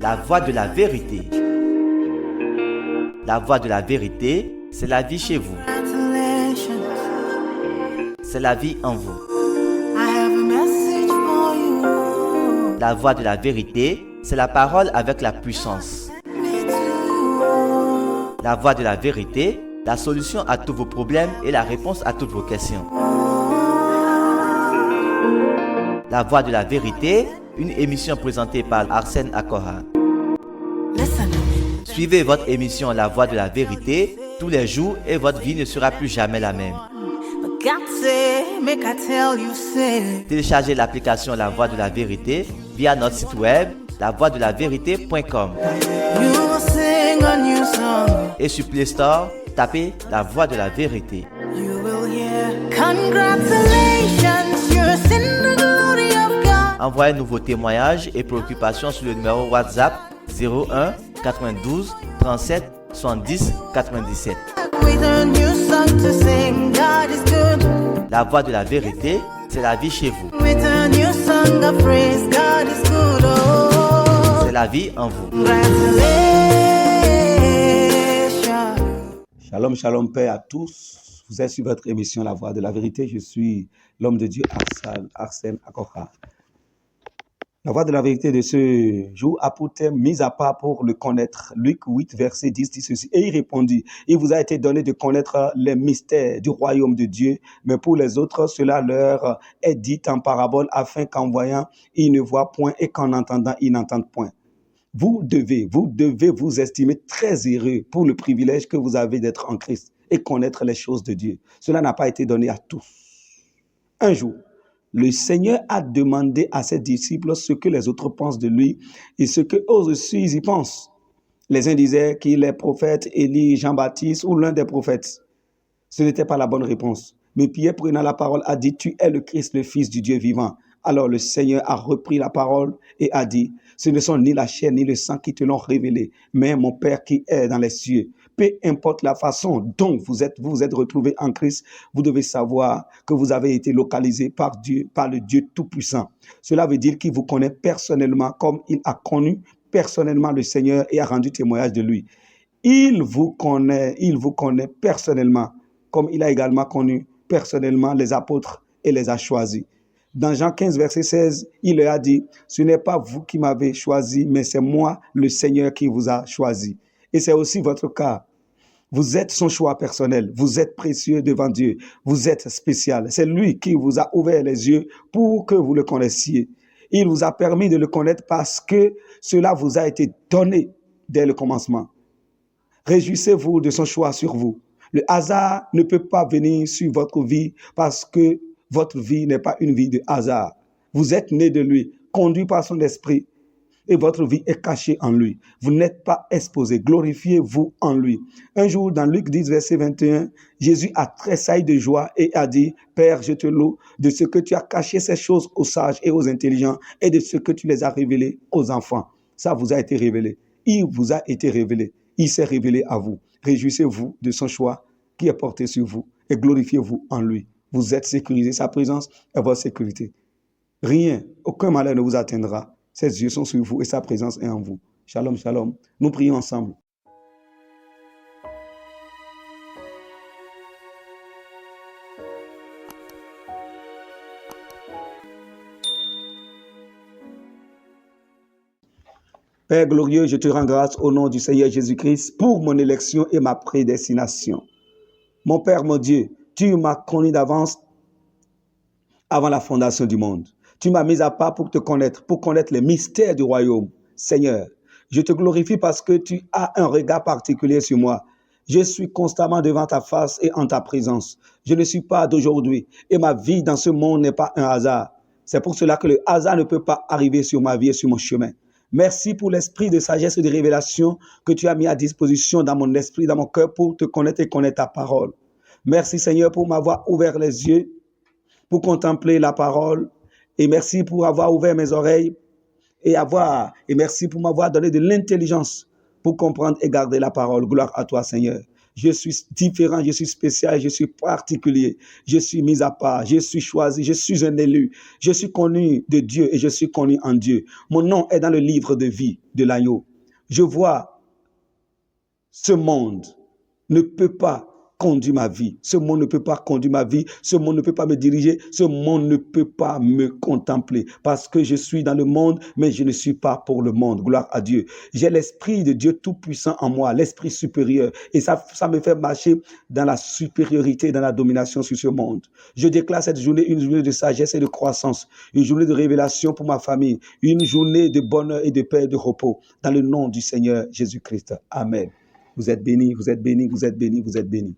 La voie de la vérité. La voie de la vérité, c'est la vie chez vous. C'est la vie en vous. La voie de la vérité, c'est la parole avec la puissance. La voie de la vérité, la solution à tous vos problèmes et la réponse à toutes vos questions. La voie de la vérité, une émission présentée par Arsène Akora. Suivez votre émission La Voie de la Vérité tous les jours et votre vie ne sera plus jamais la même. Téléchargez l'application La Voie de la Vérité via notre site web lavoidelavérité.com. Et sur Play Store, tapez La Voie de la Vérité. Envoyez-nous vos témoignages et préoccupations sur le numéro WhatsApp 01 92 37 70 97. La voie de la vérité, c'est la vie chez vous. C'est la vie en vous. Shalom, shalom, paix à tous. Vous êtes sur votre émission La Voie de la Vérité. Je suis l'homme de Dieu Arsène Akora. La voie de la vérité de ce jour a pour thème mis à part pour le connaître. Luc 8, verset 10 dit ceci. Et il répondit, il vous a été donné de connaître les mystères du royaume de Dieu, mais pour les autres, cela leur est dit en parabole afin qu'en voyant, ils ne voient point et qu'en entendant, ils n'entendent point. Vous devez vous estimer très heureux pour le privilège que vous avez d'être en Christ et connaître les choses de Dieu. Cela n'a pas été donné à tous. Un jour, le Seigneur a demandé à ses disciples ce que les autres pensent de lui et ce qu'eux aussi y pensent. Les uns disaient qu'il est prophète, Élie, Jean-Baptiste ou l'un des prophètes. Ce n'était pas la bonne réponse. Mais Pierre, prenant la parole, a dit « Tu es le Christ, le Fils du Dieu vivant ». Alors le Seigneur a repris la parole et a dit « Ce ne sont ni la chair ni le sang qui te l'ont révélé, mais mon Père qui est dans les cieux. » Peu importe la façon dont vous êtes retrouvés en Christ, vous devez savoir que vous avez été localisés par Dieu, par le Dieu Tout-Puissant. Cela veut dire qu'il vous connaît personnellement comme il a connu personnellement le Seigneur et a rendu témoignage de lui. Il vous connaît personnellement comme il a également connu personnellement les apôtres et les a choisis. Dans Jean 15, verset 16, il leur a dit, « Ce n'est pas vous qui m'avez choisi, mais c'est moi, le Seigneur, qui vous a choisi. » Et c'est aussi votre cas. Vous êtes son choix personnel. Vous êtes précieux devant Dieu. Vous êtes spécial. C'est lui qui vous a ouvert les yeux pour que vous le connaissiez. Il vous a permis de le connaître parce que cela vous a été donné dès le commencement. Réjouissez-vous de son choix sur vous. Le hasard ne peut pas venir sur votre vie parce que votre vie n'est pas une vie de hasard. Vous êtes né de lui, conduit par son esprit. Et votre vie est cachée en lui. Vous n'êtes pas exposé. Glorifiez-vous en lui. Un jour, dans Luc 10, verset 21, Jésus a tressailli de joie et a dit, « Père, je te loue de ce que tu as caché ces choses aux sages et aux intelligents et de ce que tu les as révélées aux enfants. » Ça vous a été révélé. Il vous a été révélé. Il s'est révélé à vous. Réjouissez-vous de son choix qui est porté sur vous et glorifiez-vous en lui. Vous êtes sécurisé. Sa présence est votre sécurité. Rien, aucun malheur ne vous atteindra. Ses yeux sont sur vous et sa présence est en vous. Shalom, shalom. Nous prions ensemble. Père glorieux, je te rends grâce au nom du Seigneur Jésus-Christ pour mon élection et ma prédestination. Mon Père, mon Dieu, tu m'as connu d'avance avant la fondation du monde. Tu m'as mis à part pour te connaître, pour connaître les mystères du royaume. Seigneur, je te glorifie parce que tu as un regard particulier sur moi. Je suis constamment devant ta face et en ta présence. Je ne suis pas d'aujourd'hui et ma vie dans ce monde n'est pas un hasard. C'est pour cela que le hasard ne peut pas arriver sur ma vie et sur mon chemin. Merci pour l'esprit de sagesse et de révélation que tu as mis à disposition dans mon esprit, dans mon cœur pour te connaître et connaître ta parole. Merci Seigneur pour m'avoir ouvert les yeux, pour contempler la parole. Et merci pour avoir ouvert mes oreilles et merci pour m'avoir donné de l'intelligence pour comprendre et garder la parole. Gloire à toi, Seigneur. Je suis différent, je suis spécial, je suis particulier. Je suis mis à part, je suis choisi, je suis un élu. Je suis connu de Dieu et je suis connu en Dieu. Mon nom est dans le livre de vie de l'agneau. Je vois ce monde ne peut pas conduire ma vie. Ce monde ne peut pas conduire ma vie. Ce monde ne peut pas me diriger. Ce monde ne peut pas me contempler. Parce que je suis dans le monde, mais je ne suis pas pour le monde. Gloire à Dieu. J'ai l'Esprit de Dieu Tout-Puissant en moi, l'Esprit supérieur. Et ça me fait marcher dans la supériorité, dans la domination sur ce monde. Je déclare cette journée une journée de sagesse et de croissance. Une journée de révélation pour ma famille. Une journée de bonheur et de paix et de repos. Dans le nom du Seigneur Jésus-Christ. Amen. Vous êtes bénis, vous êtes bénis, vous êtes bénis, vous êtes bénis.